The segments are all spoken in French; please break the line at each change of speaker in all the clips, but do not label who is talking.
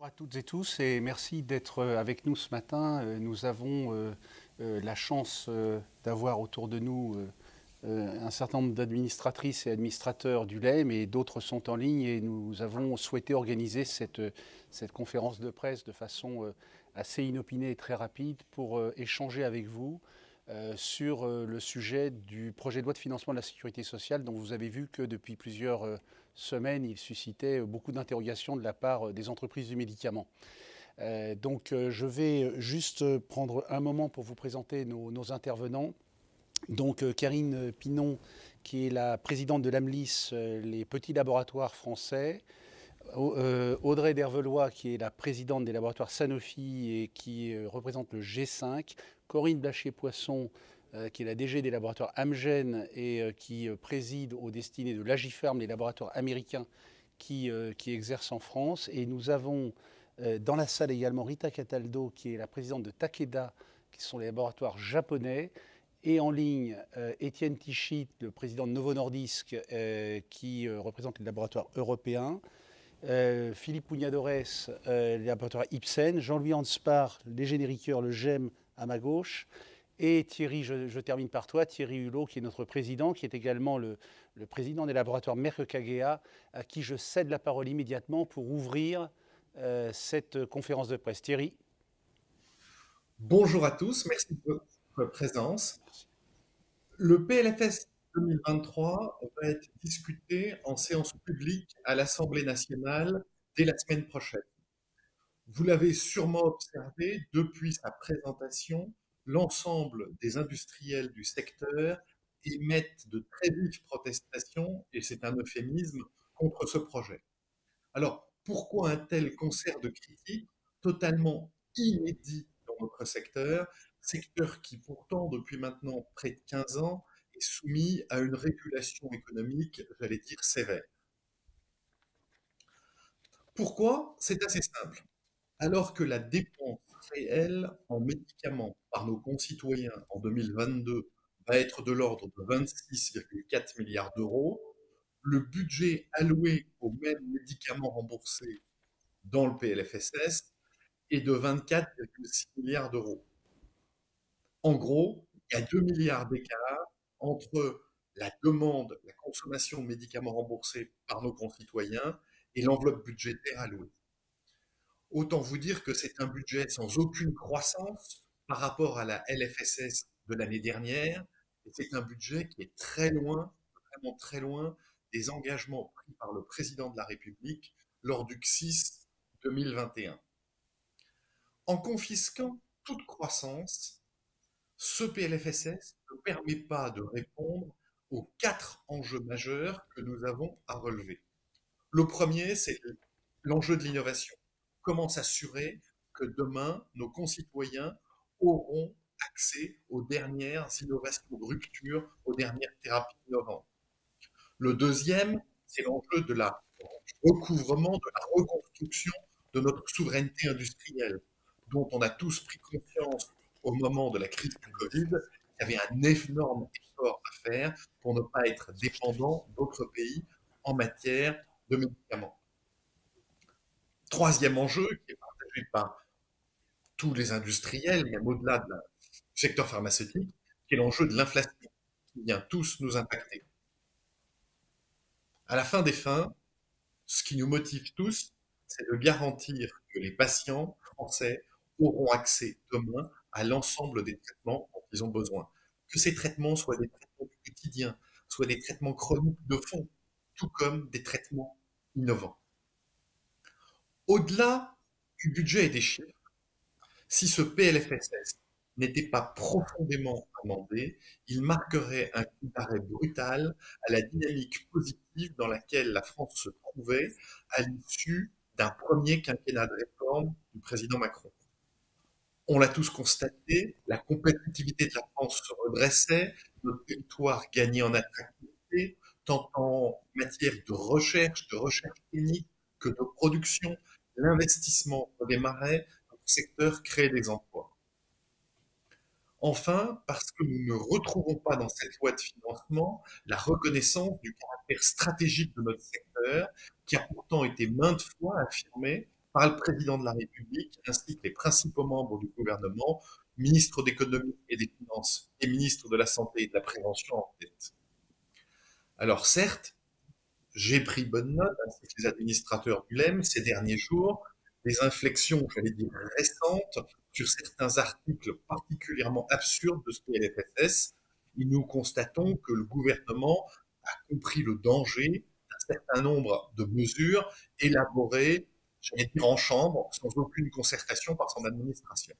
Bonjour à toutes et tous et merci d'être avec nous ce matin. Nous avons la chance d'avoir autour de nous un certain nombre d'administratrices et administrateurs du LEM et d'autres sont en ligne et nous avons souhaité organiser cette conférence de presse de façon assez inopinée et très rapide pour échanger avec vous sur le sujet du projet de loi de financement de la sécurité sociale dont vous avez vu que depuis plusieurs semaines, il suscitait beaucoup d'interrogations de la part des entreprises du médicament. Je vais juste prendre un moment pour vous présenter nos intervenants. Donc Karine Pinon, qui est la présidente de l'AMLIS, les petits laboratoires français. Audrey Dervelois, qui est la présidente des laboratoires Sanofi et qui représente le G5. Corinne Blachier-Poisson, qui est la DG des laboratoires Amgen et qui préside aux destinées de l'Agifarm, les laboratoires américains qui exercent en France. Et nous avons dans la salle également Rita Cataldo, qui est la présidente de Takeda, qui sont les laboratoires japonais. Et en ligne, Étienne Tichit, le président de Novo Nordisk, qui représente les laboratoires européens. Philippe Pugnadores, les laboratoires Ipsen. Jean-Louis Anspar, les génériqueurs, le GEM à ma gauche. Et Thierry, je termine par toi, Thierry Hulot, qui est notre président, qui est également le président des laboratoires Merck KGaA, à qui je cède la parole immédiatement pour ouvrir cette conférence de presse. Thierry.
Bonjour à tous, merci de votre présence. Le PLFS 2023 va être discuté en séance publique à l'Assemblée nationale dès la semaine prochaine. Vous l'avez sûrement observé, depuis sa présentation, l'ensemble des industriels du secteur émettent de très vives protestations, et c'est un euphémisme, contre ce projet. Alors, pourquoi un tel concert de critiques totalement inédit dans notre secteur qui pourtant, depuis maintenant près de 15 ans, est soumis à une régulation économique, j'allais dire, sévère. Pourquoi? C'est assez simple. Alors que la dépense réelle en médicaments par nos concitoyens en 2022 va être de l'ordre de 26,4 milliards d'euros, le budget alloué aux mêmes médicaments remboursés dans le PLFSS est de 24,6 milliards d'euros. En gros, il y a 2 milliards d'écart entre la demande, la consommation de médicaments remboursés par nos concitoyens et l'enveloppe budgétaire allouée. Autant vous dire que c'est un budget sans aucune croissance par rapport à la LFSS de l'année dernière, et c'est un budget qui est très loin, vraiment très loin, des engagements pris par le président de la République lors du CSIS 2021. En confisquant toute croissance, ce PLFSS ne permet pas de répondre aux 4 enjeux majeurs que nous avons à relever. Le premier, c'est l'enjeu de l'innovation. Comment s'assurer que demain, nos concitoyens auront accès aux dernières innovations de rupture, aux dernières thérapies innovantes. Le deuxième, c'est l'enjeu de la recouvrement, de la reconstruction de notre souveraineté industrielle, dont on a tous pris conscience au moment de la crise du Covid, qu'il y avait un énorme effort à faire pour ne pas être dépendant d'autres pays en matière de médicaments. Troisième enjeu, qui est partagé par tous les industriels, même au-delà du secteur pharmaceutique, qui est l'enjeu de l'inflation, qui vient tous nous impacter. À la fin des fins, ce qui nous motive tous, c'est de garantir que les patients français auront accès demain à l'ensemble des traitements dont ils ont besoin. Que ces traitements soient des traitements du quotidien, soient des traitements chroniques de fond, tout comme des traitements innovants. Au-delà du budget et des chiffres, si ce PLFSS n'était pas profondément amendé, il marquerait un coup d'arrêt brutal à la dynamique positive dans laquelle la France se trouvait à l'issue d'un premier quinquennat de réforme du président Macron. On l'a tous constaté, la compétitivité de la France se redressait, notre territoire gagnait en attractivité, tant en matière de recherche clinique que de production. L'investissement redémarrait, notre secteur créait des emplois. Enfin, parce que nous ne retrouvons pas dans cette loi de financement la reconnaissance du caractère stratégique de notre secteur, qui a pourtant été maintes fois affirmé par le président de la République ainsi que les principaux membres du gouvernement, ministre d'économie et des finances et ministre de la santé et de la prévention en tête. Alors certes, j'ai pris bonne note, ainsi que les administrateurs du LEM, ces derniers jours, des inflexions, j'allais dire, récentes sur certains articles particulièrement absurdes de ce PLFSS. Et nous constatons que le gouvernement a compris le danger d'un certain nombre de mesures élaborées, j'allais dire, en chambre, sans aucune concertation par son administration.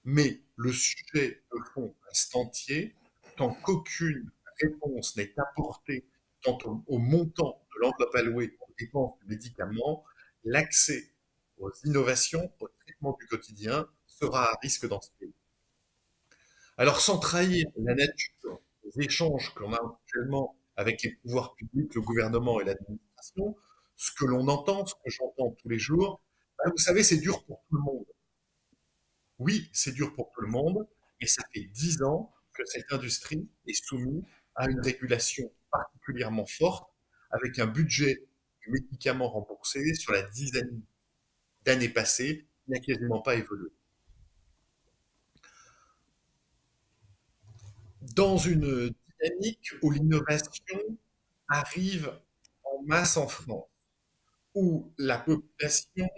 Mais le sujet de fond reste entier, tant qu'aucune réponse n'est apportée quant au montant de l'enveloppe allouée aux dépenses de médicaments, l'accès aux innovations, au traitement du quotidien, sera à risque dans ce pays. Alors, sans trahir la nature des échanges qu'on a actuellement avec les pouvoirs publics, le gouvernement et l'administration, ce que l'on entend, ce que j'entends tous les jours, ben, vous savez, c'est dur pour tout le monde. Oui, c'est dur pour tout le monde, mais ça fait 10 ans que cette industrie est soumise à une régulation particulièrement forte, avec un budget du médicament remboursé sur la dizaine d'années passées qui n'a quasiment pas évolué. Dans une dynamique où l'innovation arrive en masse en France, où la population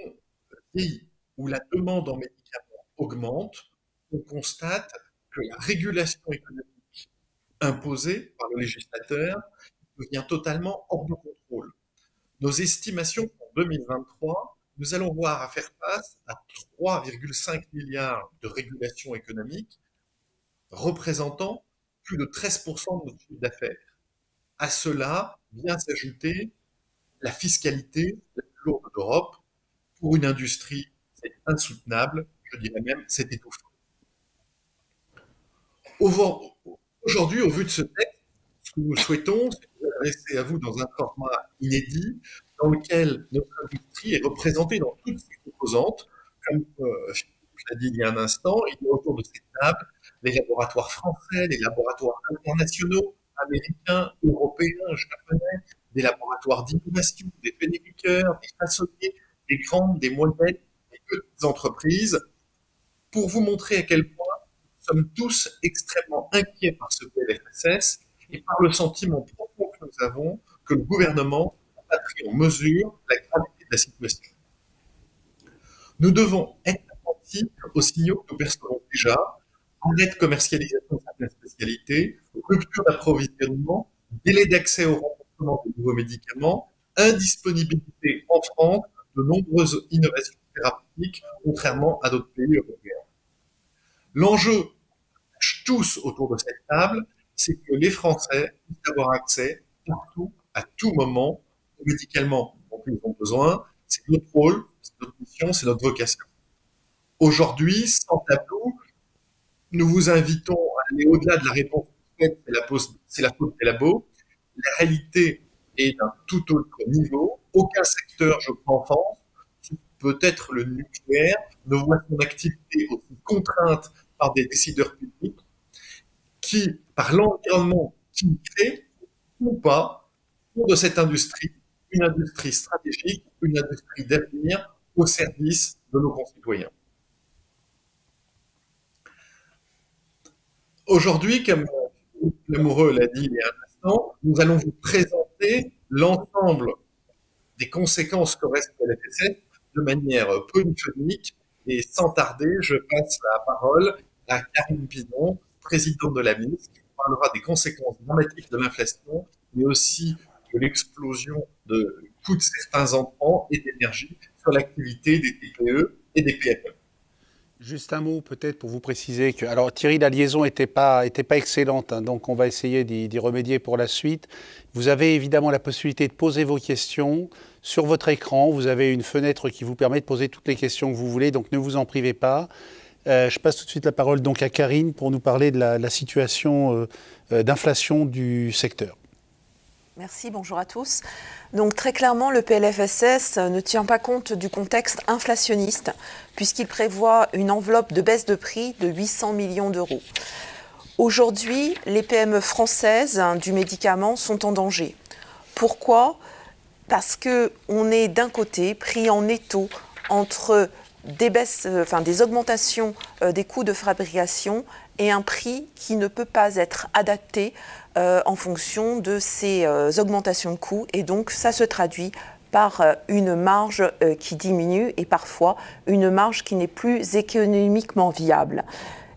vieillit, où la demande en médicaments augmente, on constate que la régulation économique imposée par le législateur devient totalement hors de contrôle. Nos estimations pour 2023, nous allons voir à faire face à 3,5 milliards de régulation économique, représentant plus de 13% de notre chiffre d'affaires. À cela vient s'ajouter la fiscalité la plus lourde d'Europe. Pour une industrie, c'est insoutenable, je dirais même, c'est étouffant. Aujourd'hui, au vu de ce texte, ce que nous souhaitons, c'est vous adresser à vous dans un format inédit, dans lequel notre industrie est représentée dans toutes ses composantes. Comme je l'ai dit il y a un instant, il y a autour de cette table les laboratoires français, les laboratoires internationaux, américains, européens, japonais, des laboratoires d'innovation, des pénifiqueurs, des façonniers, des grandes, des moyennes, des petites entreprises, pour vous montrer à quel point nous sommes tous extrêmement inquiets par ce PLFSS et par le sentiment profond que nous avons que le gouvernement n'a pas pris en mesure la gravité de la situation. Nous devons être attentifs aux signaux que nous percevons déjà: arrêt de commercialisation de certaines spécialités, rupture d'approvisionnement, délai d'accès au remboursement de nouveaux médicaments, indisponibilité en France de nombreuses innovations thérapeutiques, contrairement à d'autres pays européens. L'enjeu tous autour de cette table, c'est que les Français puissent avoir accès partout, à tout moment, aux médicaments dont ils ont besoin. C'est notre rôle, c'est notre mission, c'est notre vocation. Aujourd'hui, sans tabou, nous vous invitons à aller au-delà de la réponse faite, c'est la faute des labos. La réalité est d'un tout autre niveau. Aucun secteur, je crois, en France, peut-être le nucléaire, ne voit son activité aussi contrainte par des décideurs publics qui, par l'environnement qu'ils créent ou pas, font de cette industrie une industrie stratégique, une industrie d'avenir au service de nos concitoyens. Aujourd'hui, comme Lamoureux l'a dit il y a un instant, nous allons vous présenter l'ensemble des conséquences qu'aurait ce PLFSS de manière polyphonique. Et sans tarder, je passe la parole à Karine Pinon, présidente de la MIS, qui parlera des conséquences dramatiques de l'inflation, mais aussi de l'explosion de coûts de certains entrants et d'énergie sur l'activité des TPE et des PME.
Juste un mot peut-être pour vous préciser que... Alors Thierry, la liaison n'était pas excellente, hein, donc on va essayer d'y remédier pour la suite. Vous avez évidemment la possibilité de poser vos questions sur votre écran. Vous avez une fenêtre qui vous permet de poser toutes les questions que vous voulez, donc ne vous en privez pas. Je passe tout de suite la parole donc à Karine pour nous parler de la situation d'inflation du secteur.
Merci, bonjour à tous. Donc très clairement, le PLFSS ne tient pas compte du contexte inflationniste puisqu'il prévoit une enveloppe de baisse de prix de 800 millions d'euros. Aujourd'hui, les PME françaises du médicament sont en danger. Pourquoi ? Parce qu'on est d'un côté pris en étau entre des augmentations des coûts de fabrication et un prix qui ne peut pas être adapté en fonction de ces augmentations de coûts. Et donc, ça se traduit par une marge qui diminue et parfois une marge qui n'est plus économiquement viable.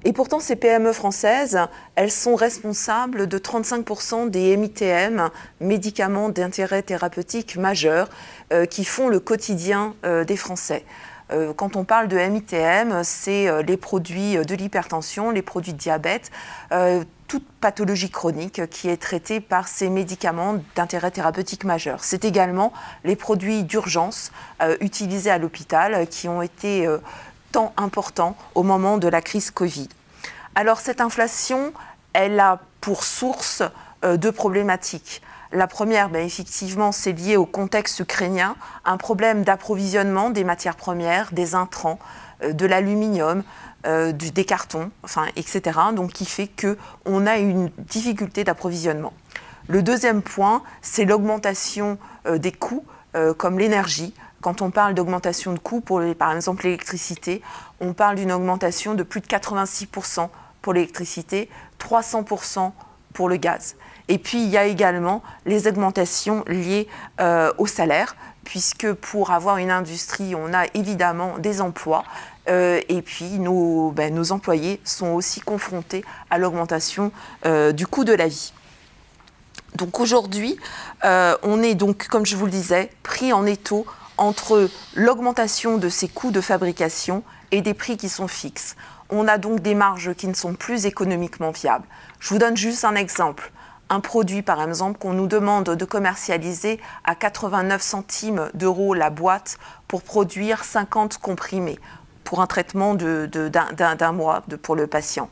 Et pourtant, ces PME françaises, elles sont responsables de 35% des MITM, médicaments d'intérêt thérapeutique majeur, qui font le quotidien des Français. Quand on parle de MITM, c'est les produits de l'hypertension, les produits de diabète, toute pathologie chronique qui est traitée par ces médicaments d'intérêt thérapeutique majeur. C'est également les produits d'urgence utilisés à l'hôpital qui ont été tant importants au moment de la crise Covid. Alors cette inflation, elle a pour source deux problématiques. La première, effectivement, c'est lié au contexte ukrainien, un problème d'approvisionnement des matières premières, des intrants, de l'aluminium, des cartons, etc. Donc qui fait qu'on a une difficulté d'approvisionnement. Le deuxième point, c'est l'augmentation des coûts, comme l'énergie. Quand on parle d'augmentation de coûts pour, par exemple, l'électricité, on parle d'une augmentation de plus de 86% pour l'électricité, 300% pour le gaz. Et puis, il y a également les augmentations liées au salaire, puisque pour avoir une industrie, on a évidemment des emplois. Et puis, nos employés sont aussi confrontés à l'augmentation du coût de la vie. Donc aujourd'hui, on est donc, comme je vous le disais, pris en étau entre l'augmentation de ces coûts de fabrication et des prix qui sont fixes. On a donc des marges qui ne sont plus économiquement viables. Je vous donne juste un exemple. Un produit, par exemple, qu'on nous demande de commercialiser à 89 centimes d'euros la boîte pour produire 50 comprimés pour un traitement d'un mois pour le patient.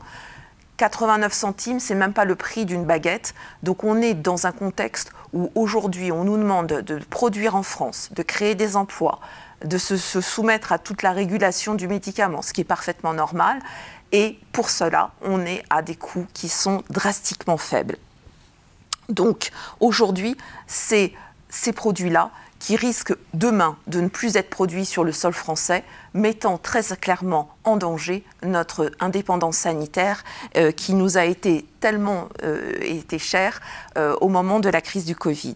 89 centimes, c'est même pas le prix d'une baguette. Donc on est dans un contexte où aujourd'hui on nous demande de produire en France, de créer des emplois, de se soumettre à toute la régulation du médicament, ce qui est parfaitement normal. Et pour cela, on est à des coûts qui sont drastiquement faibles. Donc aujourd'hui, c'est ces produits-là qui risquent demain de ne plus être produits sur le sol français, mettant très clairement en danger notre indépendance sanitaire qui nous a été tellement chère au moment de la crise du Covid.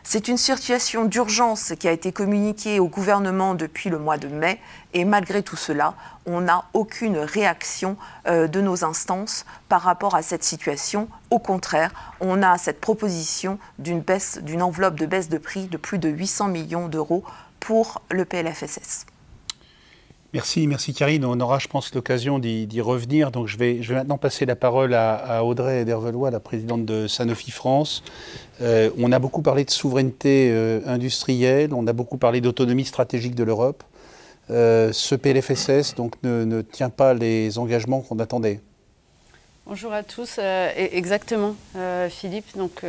C'est une situation d'urgence qui a été communiquée au gouvernement depuis le mois de mai et malgré tout cela, on n'a aucune réaction de nos instances par rapport à cette situation. Au contraire, on a cette proposition d'une enveloppe de baisse de prix de plus de 800 millions d'euros pour le PLFSS.
Merci Karine. On aura, je pense, l'occasion d'y revenir. Donc, je vais maintenant passer la parole à Audrey Dervelois, la présidente de Sanofi France. On a beaucoup parlé de souveraineté industrielle, on a beaucoup parlé d'autonomie stratégique de l'Europe. Ce PLFSS donc, ne tient pas les engagements qu'on attendait.
Bonjour à tous. Exactement, Philippe. Donc,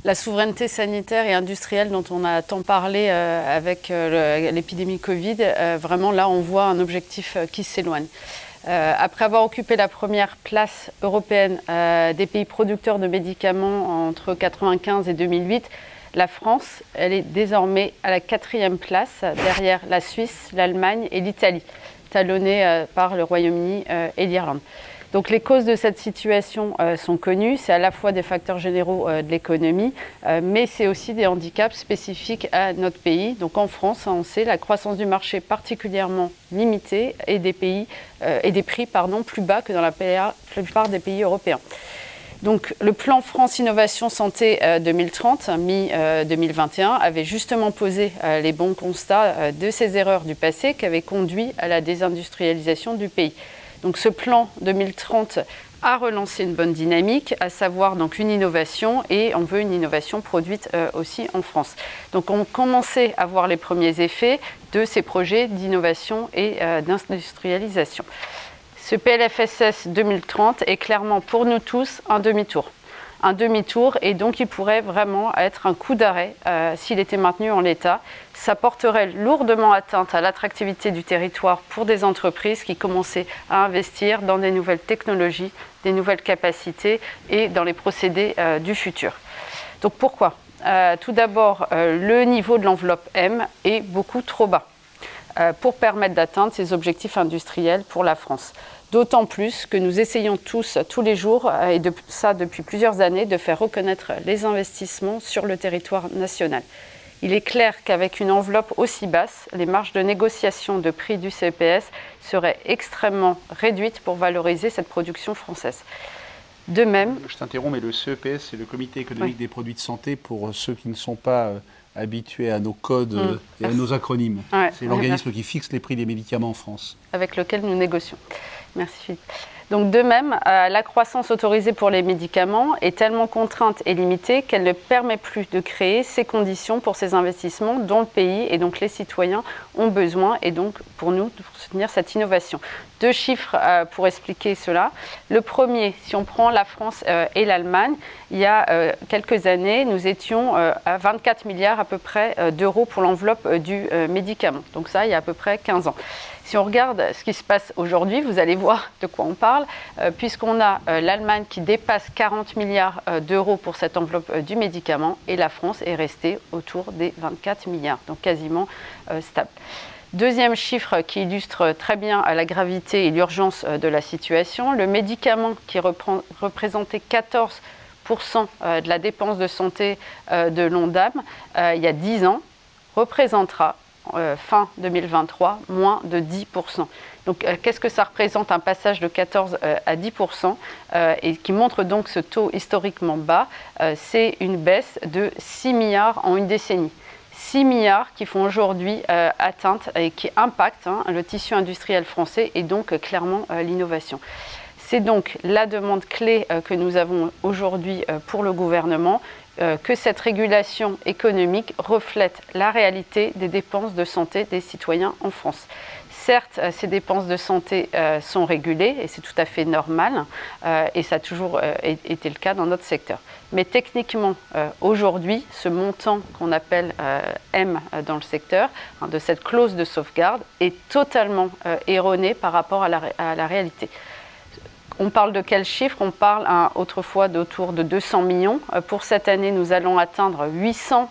la souveraineté sanitaire et industrielle dont on a tant parlé avec l'épidémie Covid, vraiment là on voit un objectif qui s'éloigne. Après avoir occupé la première place européenne des pays producteurs de médicaments entre 1995 et 2008, la France, elle est désormais à la 4e place derrière la Suisse, l'Allemagne et l'Italie, talonnée par le Royaume-Uni et l'Irlande. Donc les causes de cette situation sont connues, c'est à la fois des facteurs généraux de l'économie, mais c'est aussi des handicaps spécifiques à notre pays. Donc en France, on sait la croissance du marché particulièrement limitée et des prix plus bas que dans la plupart des pays européens. Donc le plan France Innovation Santé 2030, mi-2021, avait justement posé les bons constats de ces erreurs du passé qui avaient conduit à la désindustrialisation du pays. Donc ce plan 2030 a relancé une bonne dynamique, à savoir donc une innovation, et on veut une innovation produite aussi en France. Donc on commençait à voir les premiers effets de ces projets d'innovation et d'industrialisation. Ce PLFSS 2030 est clairement pour nous tous un demi-tour. Un demi-tour, et donc il pourrait vraiment être un coup d'arrêt s'il était maintenu en l'état. Ça porterait lourdement atteinte à l'attractivité du territoire pour des entreprises qui commençaient à investir dans des nouvelles technologies, des nouvelles capacités et dans les procédés du futur. Donc pourquoi ? Tout d'abord, le niveau de l'enveloppe M est beaucoup trop bas. pour permettre d'atteindre ces objectifs industriels pour la France. D'autant plus que nous essayons tous les jours, et ça depuis plusieurs années, de faire reconnaître les investissements sur le territoire national. Il est clair qu'avec une enveloppe aussi basse, les marges de négociation de prix du CEPS seraient extrêmement réduites pour valoriser cette production française. De même...
Je t'interromps, mais le CEPS, c'est le Comité économique des produits de santé, pour ceux qui ne sont pas habitués à nos codes et à nos acronymes. C'est l'organisme qui fixe les prix des médicaments en France.
Avec lequel nous négocions. Merci Philippe. Donc de même, la croissance autorisée pour les médicaments est tellement contrainte et limitée qu'elle ne permet plus de créer ces conditions pour ces investissements dont le pays et donc les citoyens ont besoin, et donc pour nous, pour soutenir cette innovation. 2 chiffres pour expliquer cela. Le premier, si on prend la France et l'Allemagne, il y a quelques années, nous étions à 24 milliards à peu près d'euros pour l'enveloppe du médicament. Donc ça, il y a à peu près 15 ans. Si on regarde ce qui se passe aujourd'hui, vous allez voir de quoi on parle, puisqu'on a l'Allemagne qui dépasse 40 milliards d'euros pour cette enveloppe du médicament, et la France est restée autour des 24 milliards, donc quasiment stable. Deuxième chiffre qui illustre très bien la gravité et l'urgence de la situation, le médicament qui représentait 14% de la dépense de santé de l'ONDAM il y a 10 ans, représentera fin 2023, moins de 10%. Donc, qu'est-ce que ça représente, un passage de 14 à 10% et qui montre donc ce taux historiquement bas? C'est une baisse de 6 milliards en une décennie. 6 milliards qui font aujourd'hui atteinte et qui impactent le tissu industriel français et donc clairement l'innovation. C'est donc la demande clé que nous avons aujourd'hui pour le gouvernement, que cette régulation économique reflète la réalité des dépenses de santé des citoyens en France. Certes, ces dépenses de santé sont régulées et c'est tout à fait normal et ça a toujours été le cas dans notre secteur. Mais techniquement, aujourd'hui, ce montant qu'on appelle M dans le secteur, de cette clause de sauvegarde, est totalement erroné par rapport à la réalité. On parle de quel chiffre? On parle autrefois d'autour de 200 millions. Pour cette année, nous allons atteindre 800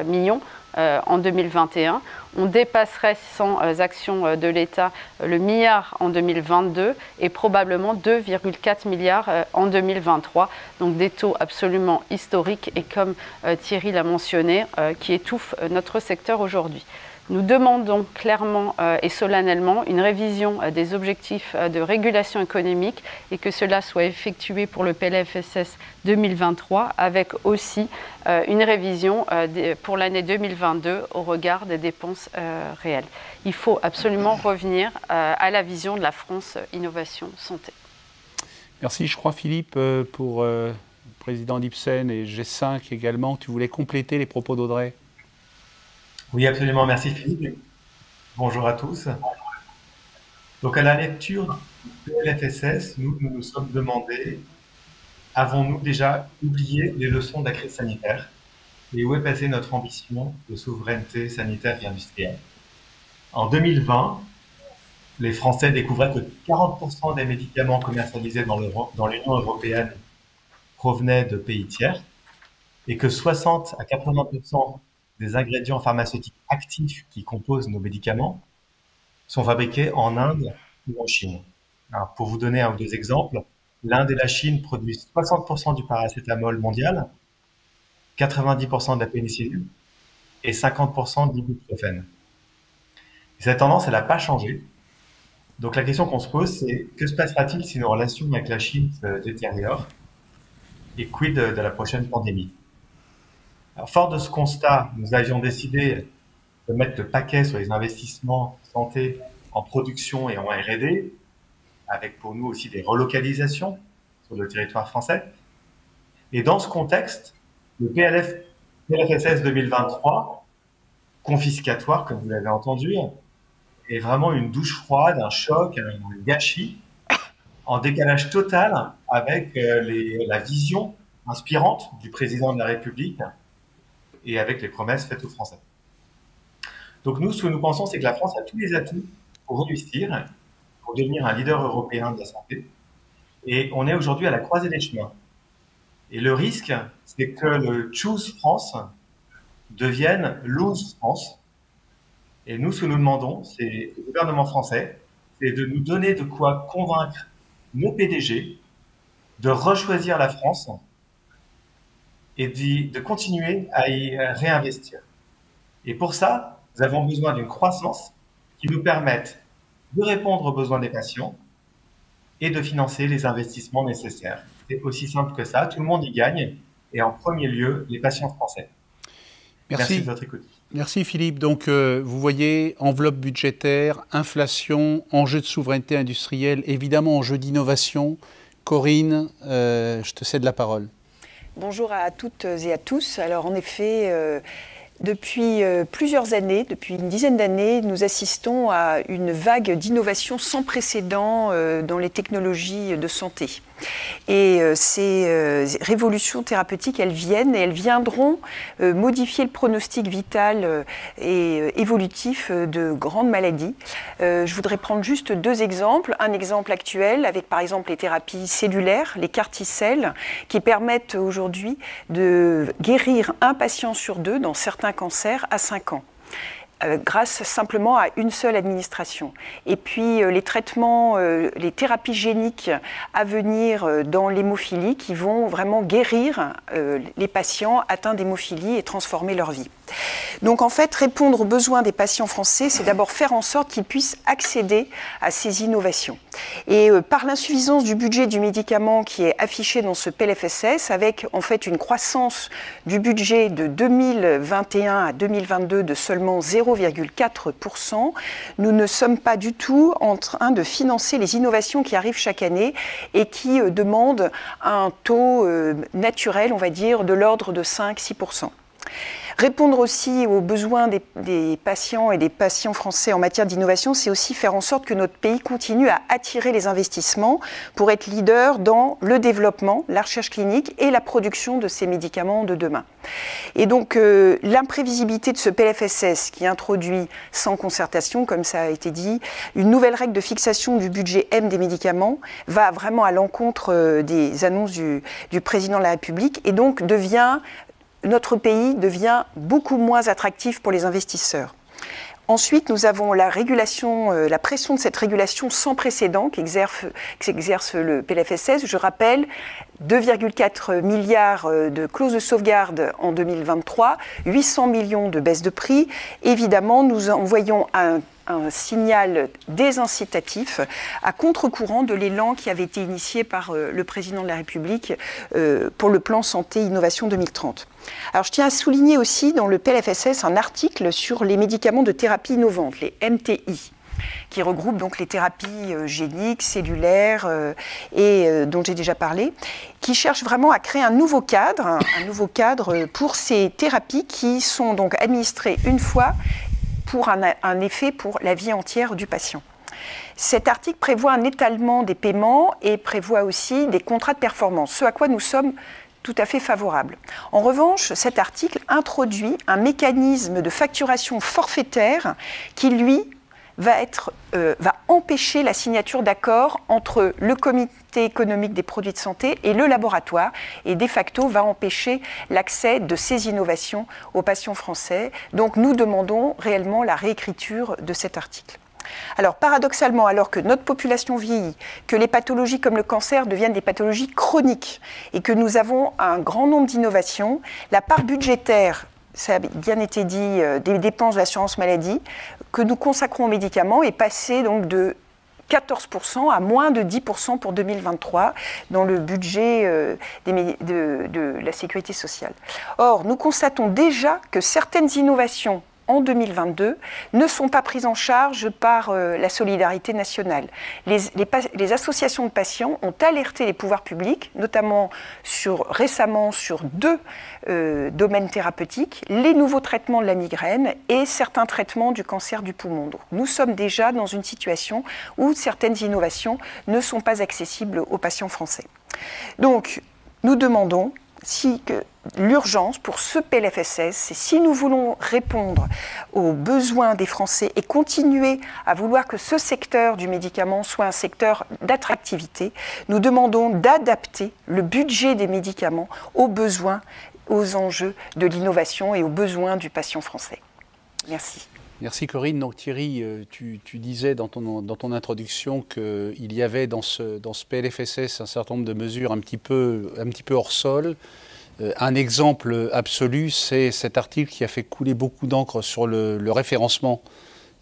millions en 2021. On dépasserait sans action de l'État le milliard en 2022 et probablement 2,4 milliards en 2023. Donc des taux absolument historiques et comme Thierry l'a mentionné, qui étouffent notre secteur aujourd'hui. Nous demandons clairement et solennellement une révision des objectifs de régulation économique et que cela soit effectué pour le PLFSS 2023 avec aussi une révision pour l'année 2022 au regard des dépenses réelles. Il faut absolument revenir à la vision de la France Innovation Santé.
Merci, je crois Philippe, pour le président d'Ipsen et G5 également. Tu voulais compléter les propos d'Audrey?
Oui, absolument. Merci Philippe. Bonjour à tous. Donc, à la lecture du PLFSS, nous nous sommes demandé, avons-nous déjà oublié les leçons de la crise sanitaire et où est passée notre ambition de souveraineté sanitaire et industrielle? En 2020, les Français découvraient que 40% des médicaments commercialisés dans l'Union européenne provenaient de pays tiers et que 60 à 80% des ingrédients pharmaceutiques actifs qui composent nos médicaments sont fabriqués en Inde ou en Chine. Alors, pour vous donner un ou deux exemples, l'Inde et la Chine produisent 60% du paracétamol mondial, 90% de la pénicilline et 50% de l'ibuprofène. Cette tendance, elle n'a pas changé. Donc la question qu'on se pose, c'est que se passera-t-il si nos relations avec la Chine se détériorent et quid de la prochaine pandémie? Alors, fort de ce constat, nous avions décidé de mettre le paquet sur les investissements santé en production et en R&D, avec pour nous aussi des relocalisations sur le territoire français. Et dans ce contexte, le PLFSS 2023, confiscatoire, comme vous l'avez entendu, est vraiment une douche froide, un choc, un gâchis, en décalage total avec la vision inspirante du président de la République et avec les promesses faites aux Français. Donc nous, ce que nous pensons, c'est que la France a tous les atouts pour réussir, pour devenir un leader européen de la santé. Et on est aujourd'hui à la croisée des chemins. Et le risque, c'est que le Choose France devienne Lose France Et nous, ce que nous demandons, c'est au gouvernement français, c'est de nous donner de quoi convaincre nos PDG de rechoisir la France et de continuer à y réinvestir. Et pour ça, nous avons besoin d'une croissance qui nous permette de répondre aux besoins des patients et de financer les investissements nécessaires. C'est aussi simple que ça, tout le monde y gagne, et en premier lieu, les patients français. Merci de votre écoute.
Merci Philippe. Donc vous voyez, enveloppe budgétaire, inflation, enjeu de souveraineté industrielle, évidemment enjeu d'innovation. Corinne, je te cède la parole.
Bonjour à toutes et à tous. Alors en effet, depuis plusieurs années, depuis une dizaine d'années, nous assistons à une vague d'innovation sans précédent dans les technologies de santé. Et ces révolutions thérapeutiques, elles viennent et elles viendront modifier le pronostic vital et évolutif de grandes maladies. Je voudrais prendre juste deux exemples. Un exemple actuel avec par exemple les thérapies cellulaires, les CAR T-cells, qui permettent aujourd'hui de guérir un patient sur deux dans certains cancers à 5 ans. Grâce simplement à une seule administration. Et puis les traitements, les thérapies géniques à venir dans l'hémophilie qui vont vraiment guérir les patients atteints d'hémophilie et transformer leur vie. Donc en fait, répondre aux besoins des patients français, c'est d'abord faire en sorte qu'ils puissent accéder à ces innovations. Et par l'insuffisance du budget du médicament qui est affiché dans ce PLFSS, avec en fait une croissance du budget de 2021 à 2022 de seulement 0,4%, nous ne sommes pas du tout en train de financer les innovations qui arrivent chaque année et qui demandent un taux naturel, on va dire, de l'ordre de 5-6%. Répondre aussi aux besoins des patients et des patients français en matière d'innovation, c'est aussi faire en sorte que notre pays continue à attirer les investissements pour être leader dans le développement, la recherche clinique et la production de ces médicaments de demain. Et donc l'imprévisibilité de ce PLFSS qui introduit sans concertation, comme ça a été dit, une nouvelle règle de fixation du budget M des médicaments va vraiment à l'encontre des annonces du président de la République et donc notre pays devient beaucoup moins attractif pour les investisseurs. Ensuite, nous avons la régulation, la pression de cette régulation sans précédent qu'exerce le PLFSS. Je rappelle, 2,4 milliards de clauses de sauvegarde en 2023, 800 millions de baisse de prix. Évidemment, nous envoyons un signal désincitatif à contre-courant de l'élan qui avait été initié par le président de la République pour le plan Santé Innovation 2030. Alors je tiens à souligner aussi dans le PLFSS un article sur les médicaments de thérapie innovante, les MTI, qui regroupent donc les thérapies géniques, cellulaires et dont j'ai déjà parlé, qui cherchent vraiment à créer un nouveau cadre pour ces thérapies qui sont donc administrées une fois pour un effet pour la vie entière du patient. Cet article prévoit un étalement des paiements et prévoit aussi des contrats de performance, ce à quoi nous sommes tout à fait favorables. En revanche, cet article introduit un mécanisme de facturation forfaitaire qui, lui, va empêcher la signature d'accords entre le comité économique des produits de santé et le laboratoire et de facto va empêcher l'accès de ces innovations aux patients français. Donc nous demandons réellement la réécriture de cet article. Alors paradoxalement, alors que notre population vieillit, que les pathologies comme le cancer deviennent des pathologies chroniques et que nous avons un grand nombre d'innovations, la part budgétaire, ça a bien été dit, des dépenses de l'assurance maladie que nous consacrons aux médicaments est passée donc de 14% à moins de 10% pour 2023 dans le budget de la sécurité sociale. Or, nous constatons déjà que certaines innovations en 2022 ne sont pas prises en charge par la solidarité nationale. Les associations de patients ont alerté les pouvoirs publics, notamment récemment sur 2 domaines thérapeutiques, les nouveaux traitements de la migraine et certains traitements du cancer du poumon. Donc, nous sommes déjà dans une situation où certaines innovations ne sont pas accessibles aux patients français. Donc, nous demandons l'urgence pour ce PLFSS, c'est si nous voulons répondre aux besoins des Français et continuer à vouloir que ce secteur du médicament soit un secteur d'attractivité, nous demandons d'adapter le budget des médicaments aux besoins, aux enjeux de l'innovation et aux besoins du patient français. Merci.
Merci Corinne. Donc Thierry, tu disais dans ton introduction qu'il y avait dans ce PLFSS un certain nombre de mesures un petit peu hors sol. Un exemple absolu, c'est cet article qui a fait couler beaucoup d'encre sur le référencement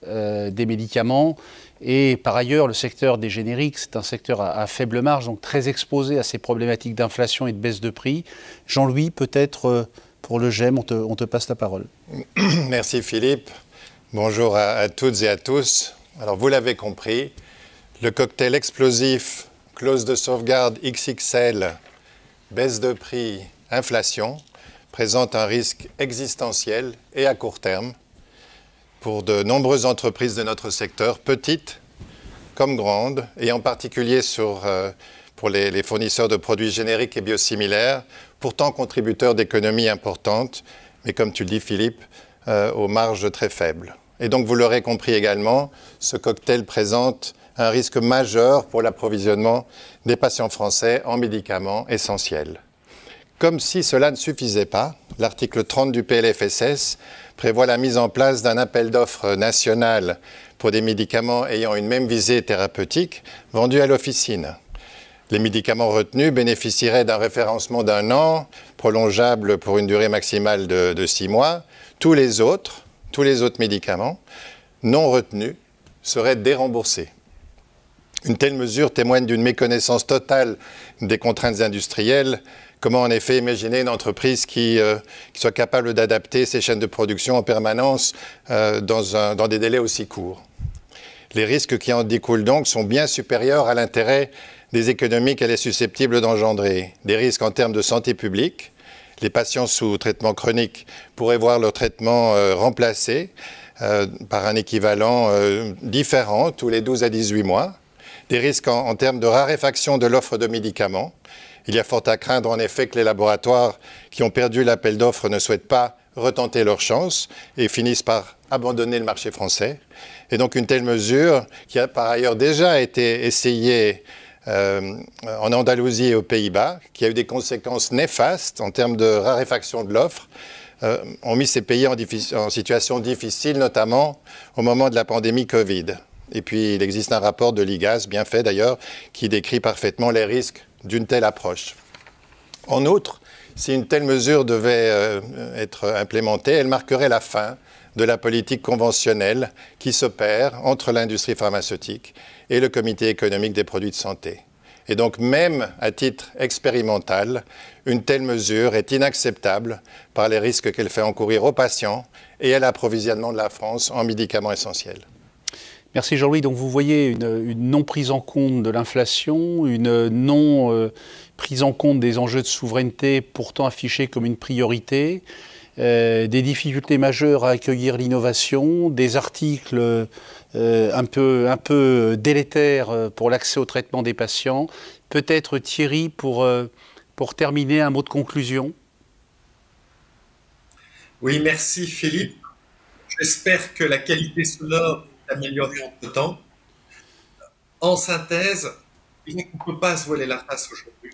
des médicaments. Et par ailleurs, le secteur des génériques, c'est un secteur à faible marge, donc très exposé à ces problématiques d'inflation et de baisse de prix. Jean-Louis, peut-être pour le GEM, on te passe la parole.
Merci Philippe. Bonjour à toutes et à tous. Alors vous l'avez compris, le cocktail explosif, clause de sauvegarde XXL, baisse de prix, inflation, présente un risque existentiel et à court terme pour de nombreuses entreprises de notre secteur, petites comme grandes, et en particulier pour les fournisseurs de produits génériques et biosimilaires, pourtant contributeurs d'économies importantes, mais comme tu le dis Philippe, aux marges très faibles. Et donc, vous l'aurez compris également, ce cocktail présente un risque majeur pour l'approvisionnement des patients français en médicaments essentiels. Comme si cela ne suffisait pas, l'article 30 du PLFSS prévoit la mise en place d'un appel d'offres national pour des médicaments ayant une même visée thérapeutique vendus à l'officine. Les médicaments retenus bénéficieraient d'un référencement d'1 an, prolongeable pour une durée maximale de 6 mois. Tous les autres médicaments non retenus seraient déremboursés. Une telle mesure témoigne d'une méconnaissance totale des contraintes industrielles. Comment en effet imaginer une entreprise qui soit capable d'adapter ses chaînes de production en permanence dans des délais aussi courts? Les risques qui en découlent donc sont bien supérieurs à l'intérêt des économies qu'elle est susceptible d'engendrer. Des risques en termes de santé publique. Les patients sous traitement chronique pourraient voir leur traitement remplacé par un équivalent différent tous les 12 à 18 mois. Des risques en termes de raréfaction de l'offre de médicaments. Il y a fort à craindre en effet que les laboratoires qui ont perdu l'appel d'offres ne souhaitent pas retenter leur chance et finissent par abandonner le marché français. Et donc une telle mesure, qui a par ailleurs déjà été essayée en Andalousie et aux Pays-Bas, qui a eu des conséquences néfastes en termes de raréfaction de l'offre, ont mis ces pays en situation difficile, notamment au moment de la pandémie Covid. Et puis il existe un rapport de l'IGAS, bien fait d'ailleurs, qui décrit parfaitement les risques d'une telle approche. En outre, si une telle mesure devait être implémentée, elle marquerait la fin de la politique conventionnelle qui s'opère entre l'industrie pharmaceutique et le comité économique des produits de santé. Et donc même à titre expérimental, une telle mesure est inacceptable par les risques qu'elle fait encourir aux patients et à l'approvisionnement de la France en médicaments essentiels.
Merci Jean-Louis. Donc vous voyez une non prise en compte de l'inflation, une non prise en compte des enjeux de souveraineté pourtant affichés comme une priorité, des difficultés majeures à accueillir l'innovation, des articles un peu délétères pour l'accès au traitement des patients. Peut-être Thierry, pour terminer, un mot de conclusion.
Oui, merci Philippe. J'espère que la qualité sonore est améliorée entre-temps. En synthèse, on ne peut pas se voiler la face aujourd'hui.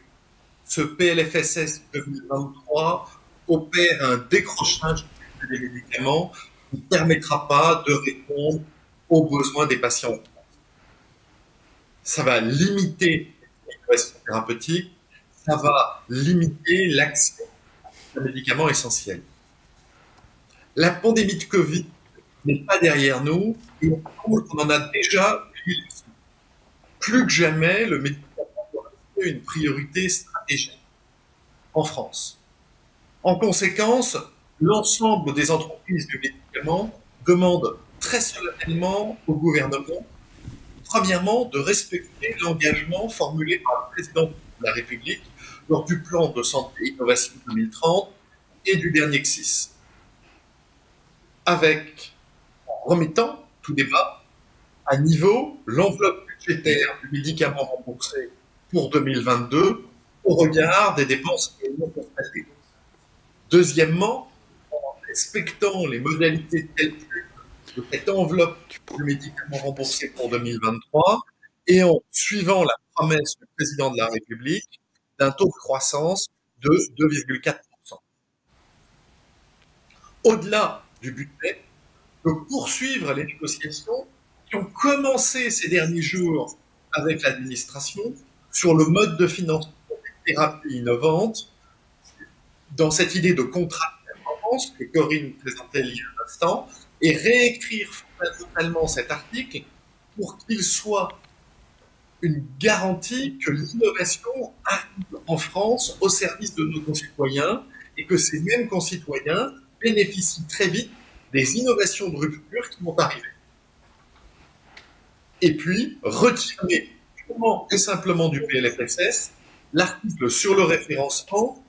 Ce PLFSS 2023 opère un décrochage des médicaments qui ne permettra pas de répondre aux besoins des patients. Ça va limiter l'innovation thérapeutique, ça va limiter l'accès aux médicaments essentiels. La pandémie de Covid n'est pas derrière nous et on en a déjà eu. Plus que jamais, le médicament doit rester une priorité stratégique en France. En conséquence, l'ensemble des entreprises du médicament demandent très solennellement au gouvernement, premièrement, de respecter l'engagement formulé par le président de la République lors du plan de santé innovation 2030 et du dernier CSIS. Avec, en remettant tout débat à niveau, l'enveloppe budgétaire du médicament remboursé pour 2022 au regard des dépenses non constatées. Deuxièmement, en respectant les modalités de calcul de cette enveloppe du médicament remboursé pour 2023 et en suivant la promesse du président de la République d'un taux de croissance de 2,4%. Au-delà du budget, de poursuivre les négociations qui ont commencé ces derniers jours avec l'administration sur le mode de financement des thérapies innovantes, dans cette idée de contrat de performance que Corinne présentait il y a un instant, et réécrire fondamentalement cet article pour qu'il soit une garantie que l'innovation arrive en France au service de nos concitoyens et que ces mêmes concitoyens bénéficient très vite des innovations de rupture qui vont arriver. Et puis, retirer purement et simplement du PLFSS l'article sur le référencement,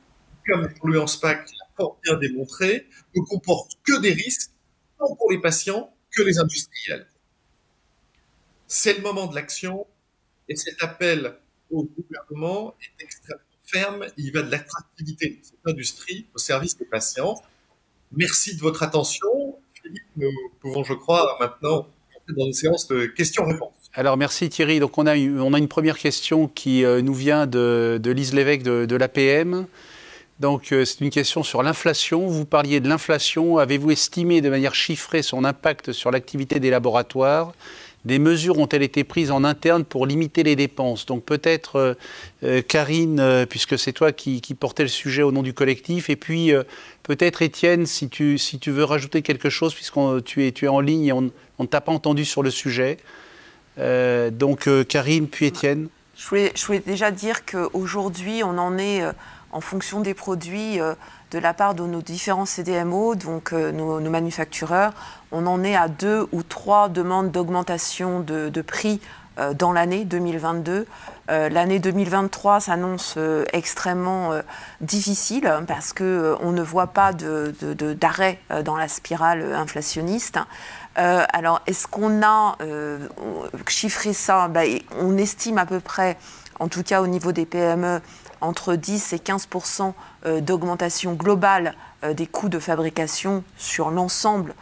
comme Fluence Pack l'a fort bien démontré, ne comporte que des risques, tant pour les patients que les industriels. C'est le moment de l'action, et cet appel au gouvernement est extrêmement ferme. Il va de l'attractivité de cette industrie au service des patients. Merci de votre attention. Philippe, nous pouvons, je crois, maintenant entrer dans une séance de questions-réponses.
Alors merci Thierry. Donc on a une première question qui nous vient de Lise Lévesque de l'APM. Donc c'est une question sur l'inflation. Vous parliez de l'inflation. Avez-vous estimé de manière chiffrée son impact sur l'activité des laboratoires ? Des mesures ont-elles été prises en interne pour limiter les dépenses? Donc peut-être Karine, puisque c'est toi qui portais le sujet au nom du collectif, et puis peut-être Étienne, si tu veux rajouter quelque chose, puisque tu es en ligne et on ne t'a pas entendu sur le sujet. Donc Karine, puis Étienne.
Je voulais déjà dire qu'aujourd'hui, on en est, en fonction des produits, de la part de nos différents CDMO, donc nos manufactureurs, on en est à 2 ou 3 demandes d'augmentation de prix dans l'année 2022. L'année 2023 s'annonce extrêmement difficile parce qu'on ne voit pas d'arrêt dans la spirale inflationniste. Alors, est-ce qu'on a chiffré ça? On estime à peu près, en tout cas au niveau des PME, entre 10 et 15% d'augmentation globale des coûts de fabrication sur l'ensemble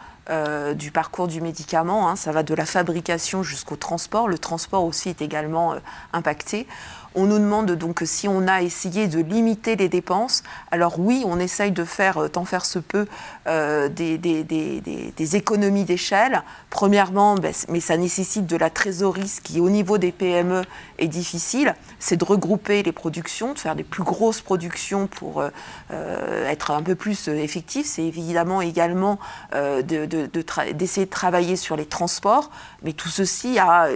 du parcours du médicament. Hein. Ça va de la fabrication jusqu'au transport. Le transport aussi est également impacté. On nous demande donc si on a essayé de limiter les dépenses. Alors oui, on essaye de faire, tant faire se peut, des économies d'échelle. Premièrement, mais ça nécessite de la trésorerie, ce qui au niveau des PME est difficile. C'est de regrouper les productions, de faire des plus grosses productions pour être un peu plus effectif. C'est évidemment également d'essayer de travailler sur les transports. Mais tout ceci a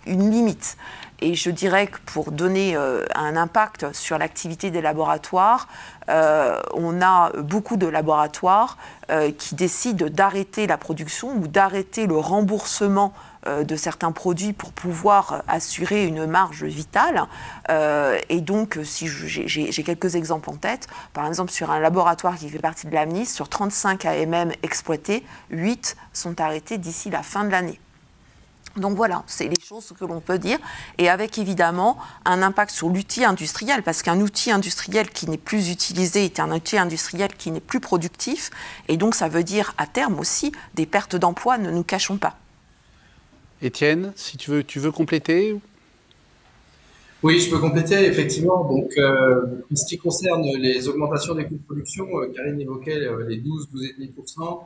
une limite. Et je dirais que pour donner un impact sur l'activité des laboratoires, on a beaucoup de laboratoires qui décident d'arrêter la production ou d'arrêter le remboursement de certains produits pour pouvoir assurer une marge vitale. Et donc, si j'ai quelques exemples en tête, par exemple sur un laboratoire qui fait partie de l'AMNIS, sur 35 AMM exploités, 8 sont arrêtés d'ici la fin de l'année. Donc voilà, c'est les choses que l'on peut dire, et avec évidemment un impact sur l'outil industriel, parce qu'un outil industriel qui n'est plus utilisé est un outil industriel qui n'est plus productif, et donc ça veut dire à terme aussi des pertes d'emplois, ne nous cachons pas.
Étienne, si tu veux compléter?
Oui, je peux compléter, effectivement. Donc, en ce qui concerne les augmentations des coûts de production, Karine évoquait les 12,5%.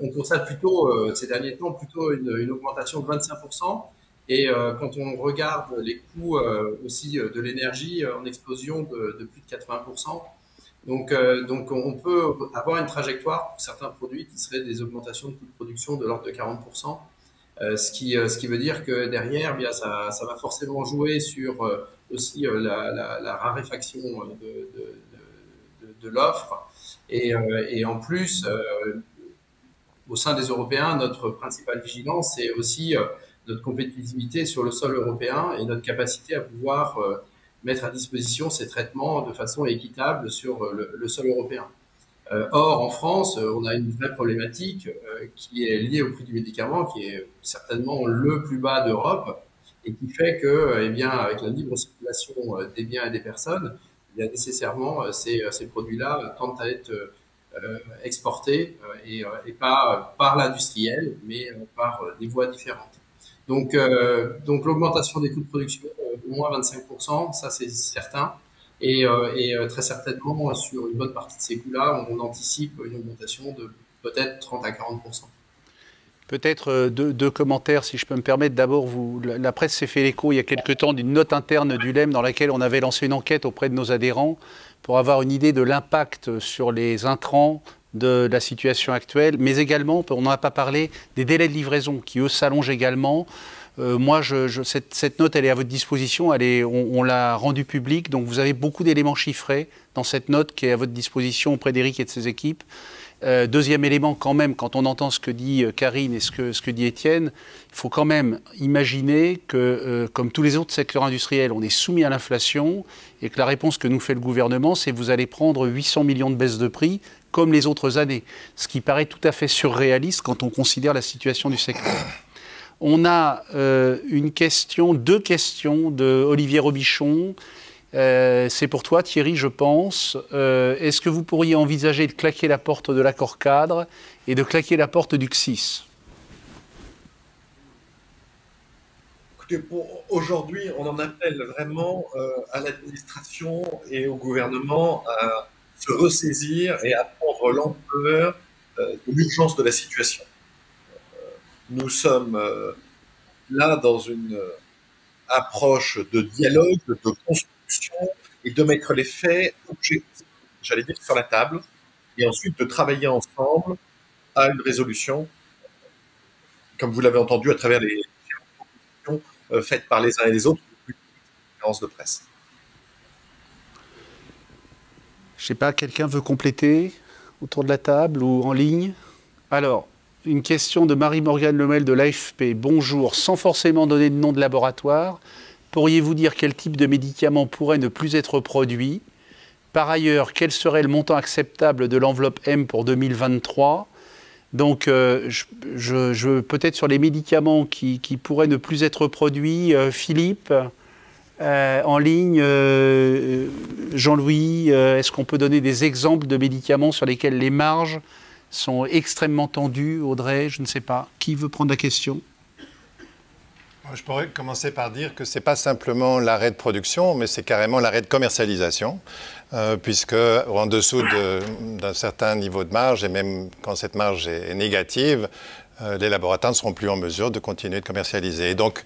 On constate plutôt, ces derniers temps, plutôt une augmentation de 25%. Et quand on regarde les coûts aussi de l'énergie en explosion de plus de 80%. Donc on peut avoir une trajectoire pour certains produits qui seraient des augmentations de coûts de production de l'ordre de 40%. Ce qui veut dire que derrière, bien, ça va forcément jouer sur aussi la raréfaction de l'offre. Et en plus, au sein des Européens, notre principale vigilance, c'est aussi notre compétitivité sur le sol européen et notre capacité à pouvoir mettre à disposition ces traitements de façon équitable sur le sol européen. Or, en France, on a une vraie problématique qui est liée au prix du médicament, qui est certainement le plus bas d'Europe, et qui fait que, eh bien, avec la libre circulation des biens et des personnes, eh bien, nécessairement, ces produits-là tendent à être exportés et pas par l'industriel, mais par des voies différentes. Donc l'augmentation des coûts de production, au moins 25%, ça c'est certain. Et très certainement, sur une bonne partie de ces coûts-là, on anticipe une augmentation de peut-être 30 à 40%.
Peut-être deux commentaires, si je peux me permettre. D'abord, la presse s'est fait l'écho il y a quelque temps d'une note interne du LEM dans laquelle on avait lancé une enquête auprès de nos adhérents pour avoir une idée de l'impact sur les intrants de la situation actuelle, mais également, on n'en a pas parlé, des délais de livraison qui, eux, s'allongent également. Moi, cette note, elle est à votre disposition, on l'a rendue publique, donc vous avez beaucoup d'éléments chiffrés dans cette note qui est à votre disposition auprès d'Éric et de ses équipes. Deuxième élément, quand même, quand on entend ce que dit Karine et ce que dit Étienne, il faut quand même imaginer que, comme tous les autres secteurs industriels, on est soumis à l'inflation et que la réponse que nous fait le gouvernement, c'est vous allez prendre 800 millions de baisses de prix comme les autres années, ce qui paraît tout à fait surréaliste quand on considère la situation du secteur. On a deux questions de Olivier Robichon. C'est pour toi, Thierry, je pense. Est-ce que vous pourriez envisager de claquer la porte de l'accord cadre et de claquer la porte du CSIS?
Écoutez, aujourd'hui, on en appelle vraiment à l'administration et au gouvernement à se ressaisir et à prendre l'ampleur de l'urgence de la situation. Nous sommes là dans une approche de dialogue, de construction et de mettre les faits objectifs, j'allais dire, sur la table et ensuite de travailler ensemble à une résolution, comme vous l'avez entendu à travers les propositions faites par les uns et les autres, depuis les conférences de presse.
Je ne sais pas, quelqu'un veut compléter autour de la table ou en ligne? Alors, une question de Marie-Morgane Lemel de l'AFP. Bonjour, sans forcément donner de nom de laboratoire, pourriez-vous dire quel type de médicament pourrait ne plus être produit? Par ailleurs, quel serait le montant acceptable de l'enveloppe M pour 2023? Donc, peut-être sur les médicaments qui pourraient ne plus être produits, Philippe, en ligne, Jean-Louis, est-ce qu'on peut donner des exemples de médicaments sur lesquels les marges sont extrêmement tendues? Audrey, je ne sais pas. Qui veut prendre la question?
Je pourrais commencer par dire que ce n'est pas simplement l'arrêt de production, mais c'est carrément l'arrêt de commercialisation, puisque en dessous d'un certain niveau de marge, et même quand cette marge est négative, les laboratoires ne seront plus en mesure de continuer de commercialiser. Et donc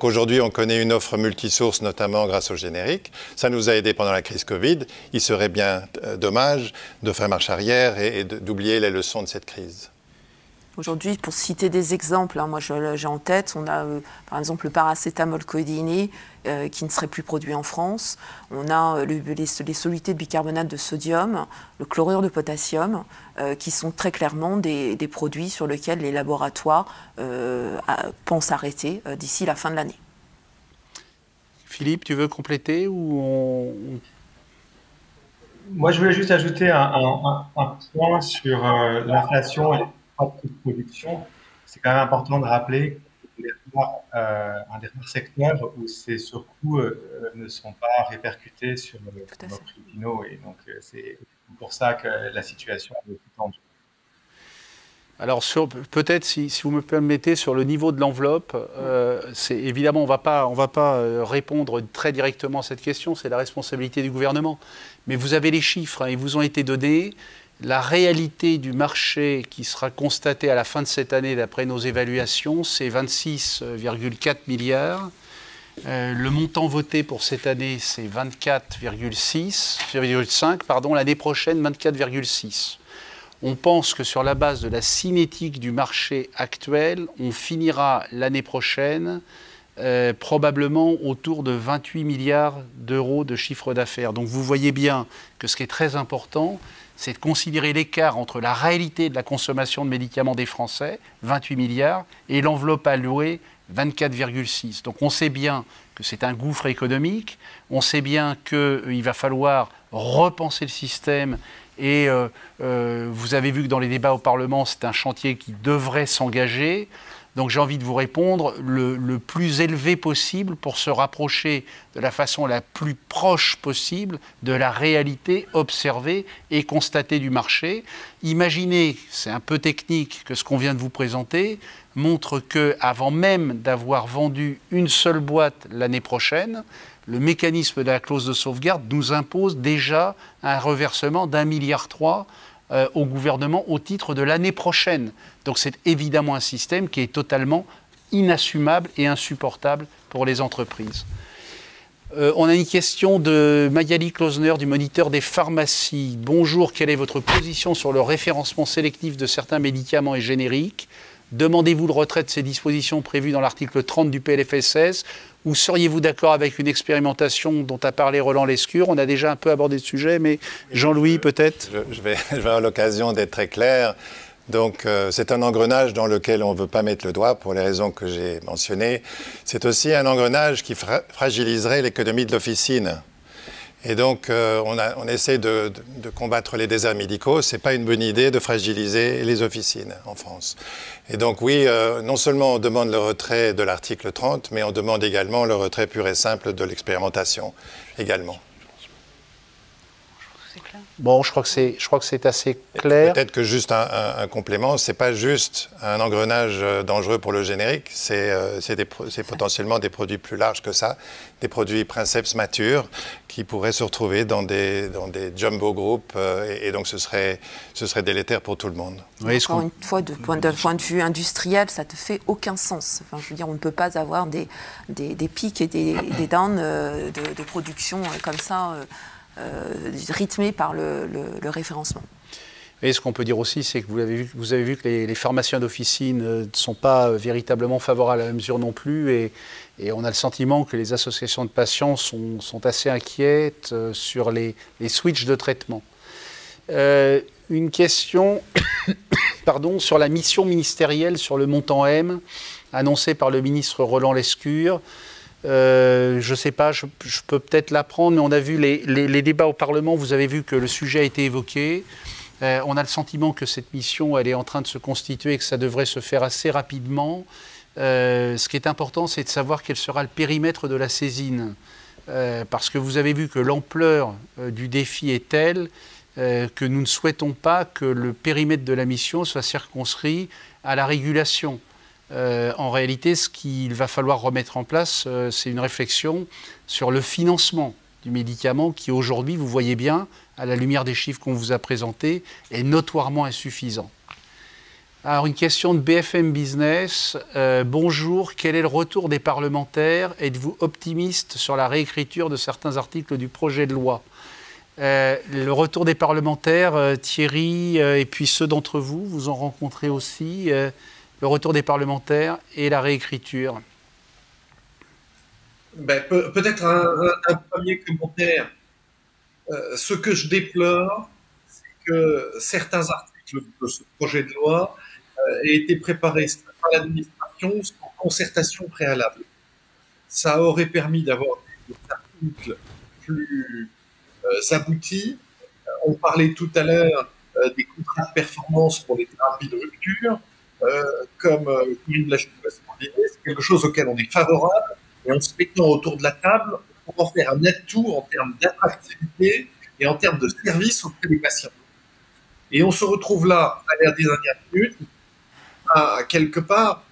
aujourd'hui, on connaît une offre multisource, notamment grâce au générique. Ça nous a aidé pendant la crise Covid. Il serait bien dommage de faire marche arrière et d'oublier les leçons de cette crise.
Aujourd'hui, pour citer des exemples, moi j'ai en tête, on a par exemple le paracétamol coédiné qui ne serait plus produit en France. On a les solutés de bicarbonate de sodium, le chlorure de potassium, qui sont très clairement des produits sur lesquels les laboratoires pensent arrêter d'ici la fin de l'année.
Philippe, tu veux compléter ou
Moi, je voulais juste ajouter un point sur l'inflation et de production. C'est quand même important de rappeler un des rares secteurs où ces surcoûts ne sont pas répercutés sur nos prix finaux, et donc c'est pour ça que la situation est plus tendue.
Alors peut-être, si vous me permettez, sur le niveau de l'enveloppe, évidemment on va pas répondre très directement à cette question, c'est la responsabilité du gouvernement. Mais vous avez les chiffres, ils vous ont été donnés. La réalité du marché qui sera constatée à la fin de cette année, d'après nos évaluations, c'est 26,4 milliards. Le montant voté pour cette année, c'est 24,5, pardon. L'année prochaine, 24,6. On pense que sur la base de la cinétique du marché actuel, on finira l'année prochaine probablement autour de 28 milliards d'euros de chiffre d'affaires. Donc vous voyez bien que ce qui est très important, c'est de considérer l'écart entre la réalité de la consommation de médicaments des Français, 28 milliards, et l'enveloppe allouée, 24,6. Donc on sait bien que c'est un gouffre économique, on sait bien qu'il va falloir repenser le système, et vous avez vu que dans les débats au Parlement, c'est un chantier qui devrait s'engager. Donc j'ai envie de vous répondre le plus élevé possible pour se rapprocher de la façon la plus proche possible de la réalité observée et constatée du marché. Imaginez, c'est un peu technique, que ce qu'on vient de vous présenter montre qu'avant même d'avoir vendu une seule boîte l'année prochaine, le mécanisme de la clause de sauvegarde nous impose déjà un reversement d'1,3 milliard au gouvernement au titre de l'année prochaine. Donc c'est évidemment un système qui est totalement inassumable et insupportable pour les entreprises. On a une question de Magali Klausner du Moniteur des pharmacies. Bonjour, quelle est votre position sur le référencement sélectif de certains médicaments et génériques? Demandez-vous le retrait de ces dispositions prévues dans l'article 30 du PLFSS ou seriez-vous d'accord avec une expérimentation dont a parlé Roland Lescure? On a déjà un peu abordé le sujet, mais Jean-Louis peut-être.
Je vais avoir l'occasion d'être très clair. Donc c'est un engrenage dans lequel on ne veut pas mettre le doigt pour les raisons que j'ai mentionnées. C'est aussi un engrenage qui fragiliserait l'économie de l'officine. Et donc on essaie de combattre les déserts médicaux. Ce n'est pas une bonne idée de fragiliser les officines en France. Et donc oui, non seulement on demande le retrait de l'article 30, mais on demande également le retrait pur et simple de l'expérimentation également.
Bon, je crois que c'est assez clair.
Peut-être que juste un complément, c'est pas juste un engrenage dangereux pour le générique, c'est potentiellement des produits plus larges que ça, des produits princeps matures qui pourraient se retrouver dans des jumbo groups et donc ce serait délétère pour tout le monde.
Oui, encore une fois, d'un point de vue industriel, ça ne te fait aucun sens. Enfin, je veux dire, on ne peut pas avoir des pics et des downs de production comme ça. Rythmé par le référencement.
Et ce qu'on peut dire aussi, c'est que vous avez vu que les pharmaciens d'officine ne sont pas véritablement favorables à la mesure non plus, et on a le sentiment que les associations de patients sont assez inquiètes sur les switches de traitement. Une question sur la mission ministérielle sur le montant M, annoncée par le ministre Roland Lescure. Je ne sais pas, je peux peut-être l'apprendre, mais on a vu les débats au Parlement, vous avez vu que le sujet a été évoqué. On a le sentiment que cette mission, elle est en train de se constituer et que ça devrait se faire assez rapidement. Ce qui est important, c'est de savoir quel sera le périmètre de la saisine. Parce que vous avez vu que l'ampleur du défi est telle que nous ne souhaitons pas que le périmètre de la mission soit circonscrit à la régulation. En réalité, ce qu'il va falloir remettre en place, c'est une réflexion sur le financement du médicament qui, aujourd'hui, vous voyez bien, à la lumière des chiffres qu'on vous a présentés, est notoirement insuffisant. Alors, une question de BFM Business. Bonjour, quel est le retour des parlementaires? Êtes-vous optimiste sur la réécriture de certains articles du projet de loi? Le retour des parlementaires, Thierry, et puis ceux d'entre vous, vous en rencontrez aussi le retour des parlementaires et la réécriture.
Peut-être un premier commentaire. Ce que je déplore, c'est que certains articles de ce projet de loi aient été préparés par l'administration sans concertation préalable. Ça aurait permis d'avoir des articles plus aboutis. On parlait tout à l'heure des contrats de performance pour les thérapies de rupture. Comme Corinne l'a dit, c'est quelque chose auquel on est favorable, et en se mettant autour de la table, on peut en faire un atout en termes d'attractivité et en termes de service auprès des patients. Et on se retrouve là, à l'ère des dernières minutes, à quelque part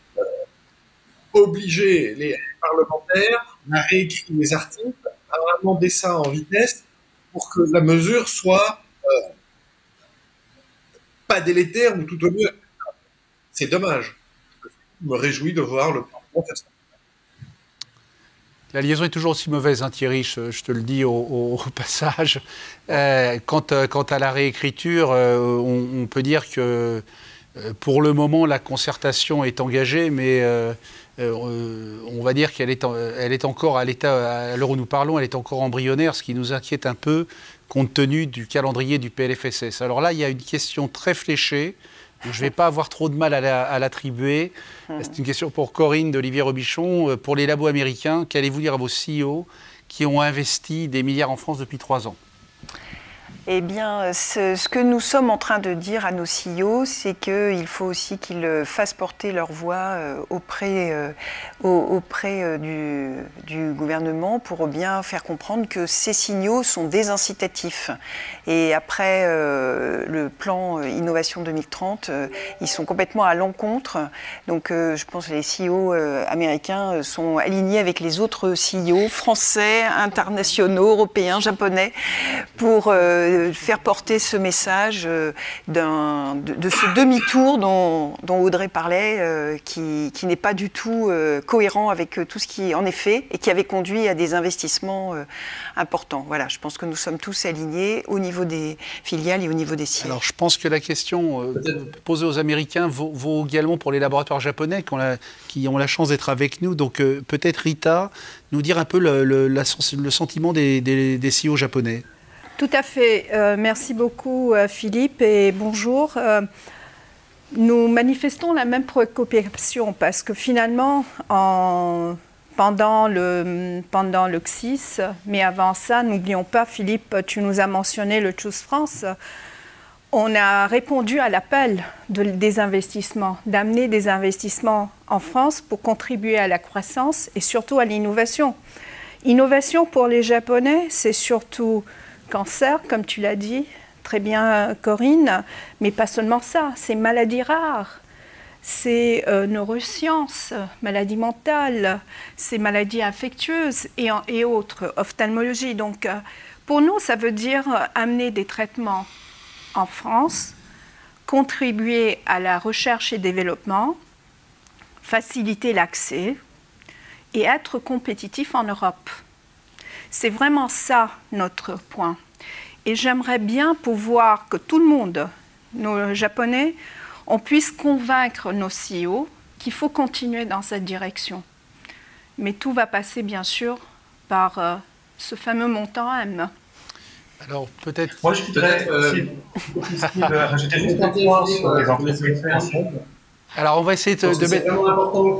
obliger les parlementaires à réécrire les articles, à amender ça en vitesse pour que la mesure soit pas délétère ou tout au mieux. C'est dommage. Je me réjouis de voir le Parlement faire ça.
La liaison est toujours aussi mauvaise, hein, Thierry, je te le dis au passage. Quant à la réécriture, on peut dire que pour le moment, la concertation est engagée, mais on va dire qu'elle est encore à l'état, à l'heure où nous parlons, elle est encore embryonnaire, ce qui nous inquiète un peu compte tenu du calendrier du PLFSS. Alors là, il y a une question très fléchée. Je ne vais pas avoir trop de mal à l'attribuer. C'est une question pour Corinne d'Olivier Robichon. Pour les labos américains, qu'allez-vous dire à vos CEO qui ont investi des milliards en France depuis 3 ans?
Eh bien, ce que nous sommes en train de dire à nos CEO, c'est qu'il faut aussi qu'ils fassent porter leur voix auprès du gouvernement pour bien faire comprendre que ces signaux sont désincitatifs. Et après le plan Innovation 2030, ils sont complètement à l'encontre. Donc, je pense que les CEO américains sont alignés avec les autres CEO français, internationaux, européens, japonais, pour faire porter ce message de ce demi-tour dont Audrey parlait, qui n'est pas du tout cohérent avec tout ce qui en est fait et qui avait conduit à des investissements importants. Voilà, je pense que nous sommes tous alignés au niveau des filiales et au niveau des sièges.
Alors, je pense que la question posée aux Américains vaut également pour les laboratoires japonais qui ont la chance d'être avec nous. Donc, peut-être Rita, nous dire un peu le sentiment des CEO japonais.
Tout à fait. Merci beaucoup, Philippe, et bonjour. Nous manifestons la même préoccupation parce que finalement, pendant le CSIS, mais avant ça, n'oublions pas, Philippe, tu nous as mentionné le Choose France. On a répondu à l'appel des investissements, d'amener des investissements en France pour contribuer à la croissance et surtout à l'innovation. Innovation pour les Japonais, c'est surtout cancer, comme tu l'as dit très bien, Corinne, mais pas seulement ça, c'est maladies rares, c'est neurosciences, maladies mentales, c'est maladies infectieuses et autres, ophtalmologie. Donc, pour nous, ça veut dire amener des traitements en France, contribuer à la recherche et développement, faciliter l'accès et être compétitif en Europe. C'est vraiment ça notre point. Et j'aimerais bien pouvoir que tout le monde, nos Japonais, on puisse convaincre nos CEO qu'il faut continuer dans cette direction. Mais tout va passer bien sûr par ce fameux montant M.
Alors peut-être...
Moi je voudrais rajouter juste un point sur les entreprises françaises.
Alors on va essayer de mettre...
C'est vraiment important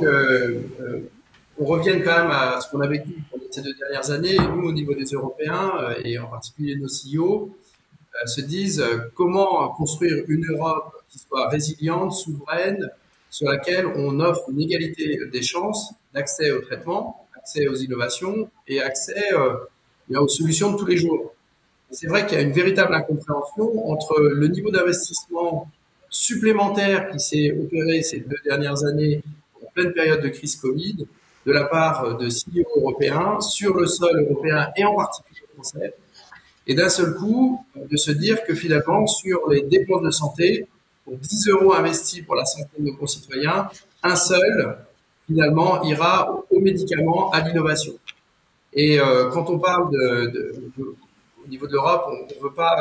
qu'on revienne quand même à ce qu'on a vécu pendant ces 2 dernières années. Et nous, au niveau des Européens, et en particulier nos CEO, se disent comment construire une Europe qui soit résiliente, souveraine, sur laquelle on offre une égalité des chances d'accès au traitement, accès aux innovations et accès aux solutions de tous les jours. C'est vrai qu'il y a une véritable incompréhension entre le niveau d'investissement supplémentaire qui s'est opéré ces 2 dernières années en pleine période de crise Covid, de la part de CEO européens sur le sol européen et en particulier français, et d'un seul coup de se dire que finalement sur les dépenses de santé, pour 10 € investis pour la santé de nos concitoyens, un seul finalement ira aux médicaments, à l'innovation. Et quand on parle au niveau de l'Europe, on ne veut pas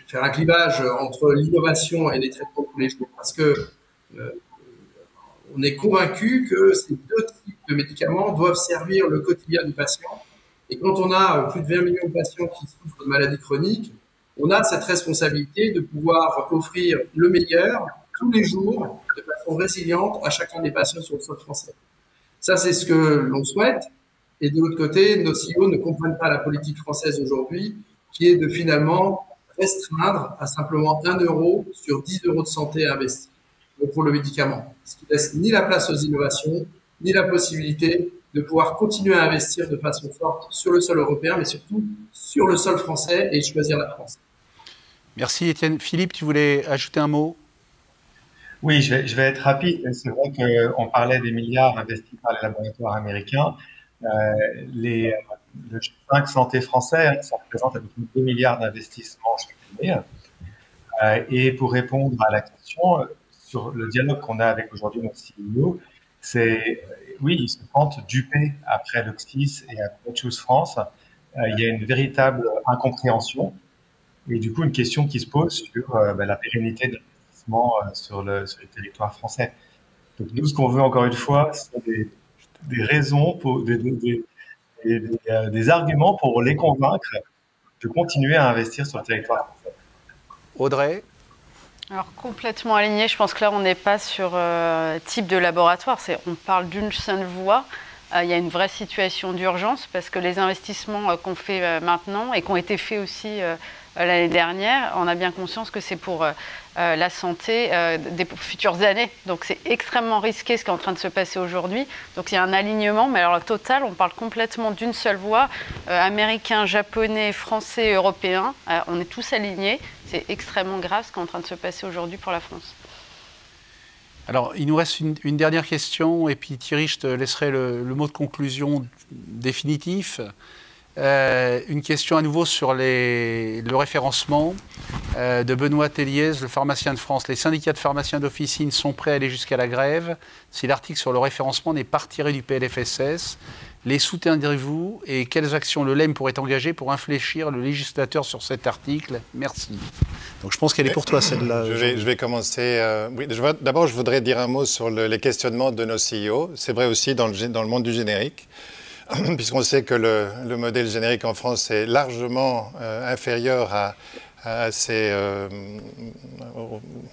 faire un clivage entre l'innovation et les traitements de tous les jours, parce que on est convaincu que ces 2 types de médicaments doivent servir le quotidien du patient. Et quand on a plus de 20 millions de patients qui souffrent de maladies chroniques, on a cette responsabilité de pouvoir offrir le meilleur tous les jours de façon résiliente à chacun des patients sur le sol français. Ça, c'est ce que l'on souhaite. Et de l'autre côté, nos CEO ne comprennent pas la politique française aujourd'hui, qui est de finalement restreindre à simplement 1 € sur 10 € de santé investis pour le médicament. Ce qui laisse ni la place aux innovations, ni la possibilité de pouvoir continuer à investir de façon forte sur le sol européen, mais surtout sur le sol français et choisir la France.
Merci Étienne. Philippe, tu voulais ajouter un mot ?
Oui, je vais être rapide. C'est vrai qu'on parlait des milliards investis par les laboratoires américains. Le G5 santé français, ça représente à peu près 2 milliards d'investissements chaque année. Et pour répondre à la question sur le dialogue qu'on a avec aujourd'hui notre CEO, c'est oui, ils se sentent dupés après le CSIS et après Choose France. Il y a une véritable incompréhension et du coup une question qui se pose sur la pérennité de l'investissement sur le territoire français. Donc nous, ce qu'on veut encore une fois, c'est des raisons, des arguments pour les convaincre de continuer à investir sur le territoire français.
Audrey ?
Alors complètement aligné, je pense que là on n'est pas sur type de laboratoire, on parle d'une seule voie. Il y a une vraie situation d'urgence parce que les investissements qu'on fait maintenant et qui ont été faits aussi l'année dernière, on a bien conscience que c'est pour la santé des futures années. Donc c'est extrêmement risqué ce qui est en train de se passer aujourd'hui. Donc il y a un alignement, mais alors total, on parle complètement d'une seule voie. Américains, japonais, français, européens, on est tous alignés. C'est extrêmement grave ce qui est en train de se passer aujourd'hui pour la France.
Alors, il nous reste une dernière question, et puis Thierry, je te laisserai le mot de conclusion définitif. Une question à nouveau sur le référencement de Benoît Telliez, le pharmacien de France. Les syndicats de pharmaciens d'officine sont prêts à aller jusqu'à la grève si l'article sur le référencement n'est pas retiré du PLFSS. Les soutiendrez-vous et quelles actions le LEM pourrait engager pour infléchir le législateur sur cet article? Merci. Donc je pense qu'elle est pour toi celle-là.
Je vais commencer. Oui, d'abord, je voudrais dire un mot sur les questionnements de nos CEO. C'est vrai aussi dans le monde du générique, puisqu'on sait que le modèle générique en France est largement inférieur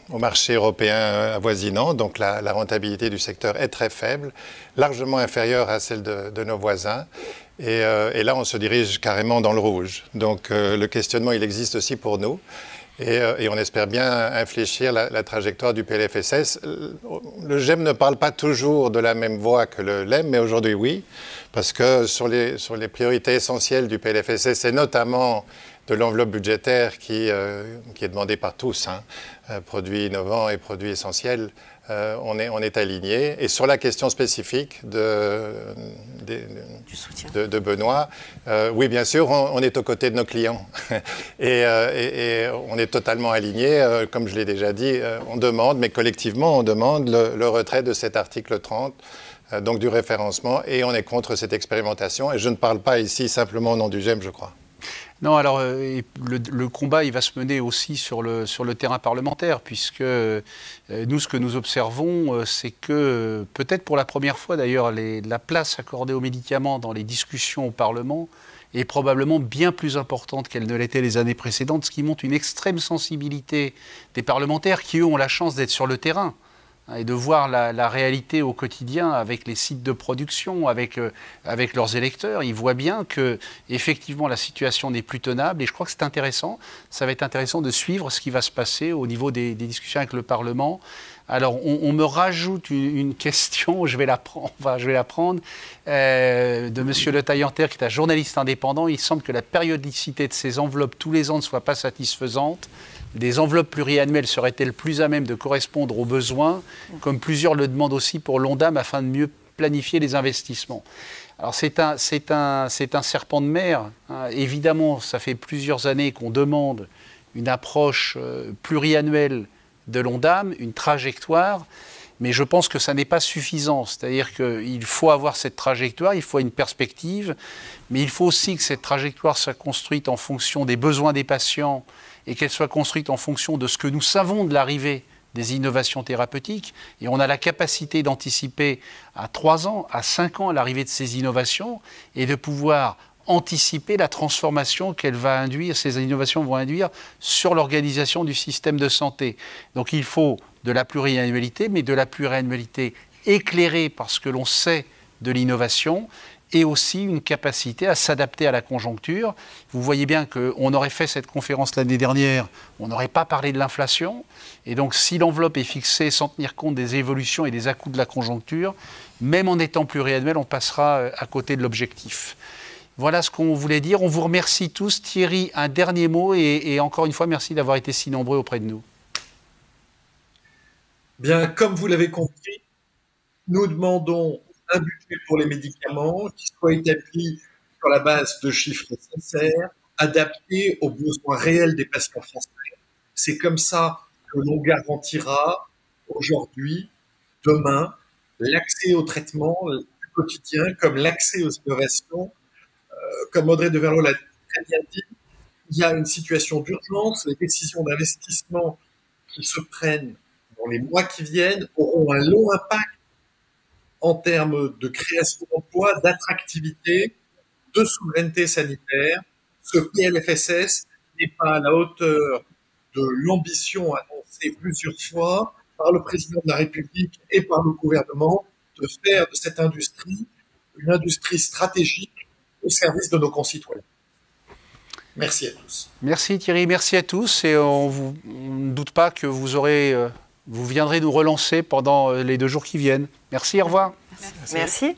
au marché européen avoisinant, donc la rentabilité du secteur est très faible, largement inférieure à celle de nos voisins. Et là, on se dirige carrément dans le rouge. Donc le questionnement, il existe aussi pour nous. Et on espère bien infléchir la trajectoire du PLFSS. Le GEM ne parle pas toujours de la même voix que le LEM, mais aujourd'hui oui, parce que sur les priorités essentielles du PLFSS, et notamment de l'enveloppe budgétaire qui est demandée par tous, produits innovants et produits essentiels, on est aligné. Et sur la question spécifique de Benoît, oui, bien sûr, on est aux côtés de nos clients. et on est totalement aligné. Comme je l'ai déjà dit, on demande, mais collectivement, on demande le retrait de cet article 30, donc du référencement, et on est contre cette expérimentation. Et je ne parle pas ici simplement au nom du GEM, je crois.
Non, alors le combat, il va se mener aussi sur le terrain parlementaire, puisque nous, ce que nous observons, c'est que peut-être pour la première fois, d'ailleurs, la place accordée aux médicaments dans les discussions au Parlement est probablement bien plus importante qu'elle ne l'était les années précédentes, ce qui montre une extrême sensibilité des parlementaires qui, eux, ont la chance d'être sur le terrain et de voir la réalité au quotidien avec les sites de production, avec leurs électeurs. Ils voient bien que effectivement la situation n'est plus tenable et je crois que c'est intéressant. Ça va être intéressant de suivre ce qui va se passer au niveau des discussions avec le Parlement. Alors on me rajoute une question, je vais la prendre, de M. Le Taillanter, qui est un journaliste indépendant. Il semble que la périodicité de ces enveloppes tous les ans ne soit pas satisfaisante. Des enveloppes pluriannuelles seraient-elles plus à même de correspondre aux besoins, comme plusieurs le demandent aussi pour l'ONDAM, afin de mieux planifier les investissements? Alors c'est un serpent de mer. Évidemment, ça fait plusieurs années qu'on demande une approche pluriannuelle de l'ONDAM, une trajectoire, mais je pense que ça n'est pas suffisant. C'est-à-dire qu'il faut avoir cette trajectoire, il faut une perspective, mais il faut aussi que cette trajectoire soit construite en fonction des besoins des patients et qu'elle soit construite en fonction de ce que nous savons de l'arrivée des innovations thérapeutiques. Et on a la capacité d'anticiper à 3 ans, à 5 ans l'arrivée de ces innovations et de pouvoir anticiper la transformation qu'elle va induire, ces innovations vont induire sur l'organisation du système de santé. Donc il faut de la pluriannualité, mais de la pluriannualité éclairée par ce que l'on sait de l'innovation, et aussi une capacité à s'adapter à la conjoncture. Vous voyez bien qu'on aurait fait cette conférence l'année dernière, on n'aurait pas parlé de l'inflation. Et donc, si l'enveloppe est fixée sans tenir compte des évolutions et des à-coups de la conjoncture, même en étant pluriannuel, on passera à côté de l'objectif. Voilà ce qu'on voulait dire. On vous remercie tous. Thierry, un dernier mot et encore une fois, merci d'avoir été si nombreux auprès de nous.
Bien, comme vous l'avez compris, nous demandons un budget pour les médicaments qui soit établi sur la base de chiffres sincères, adaptés aux besoins réels des patients français. C'est comme ça que l'on garantira aujourd'hui, demain, l'accès au traitement du quotidien, comme l'accès aux innovations. Comme Audrey de Verlot l'a très bien dit, il y a une situation d'urgence. Les décisions d'investissement qui se prennent dans les mois qui viennent auront un long impact en termes de création d'emplois, d'attractivité, de souveraineté sanitaire. Ce PLFSS n'est pas à la hauteur de l'ambition annoncée plusieurs fois par le président de la République et par le gouvernement de faire de cette industrie une industrie stratégique au service de nos concitoyens. Merci à tous.
Merci Thierry, merci à tous et on ne doute pas que vous viendrez nous relancer pendant les 2 jours qui viennent. Merci, au revoir.
Merci.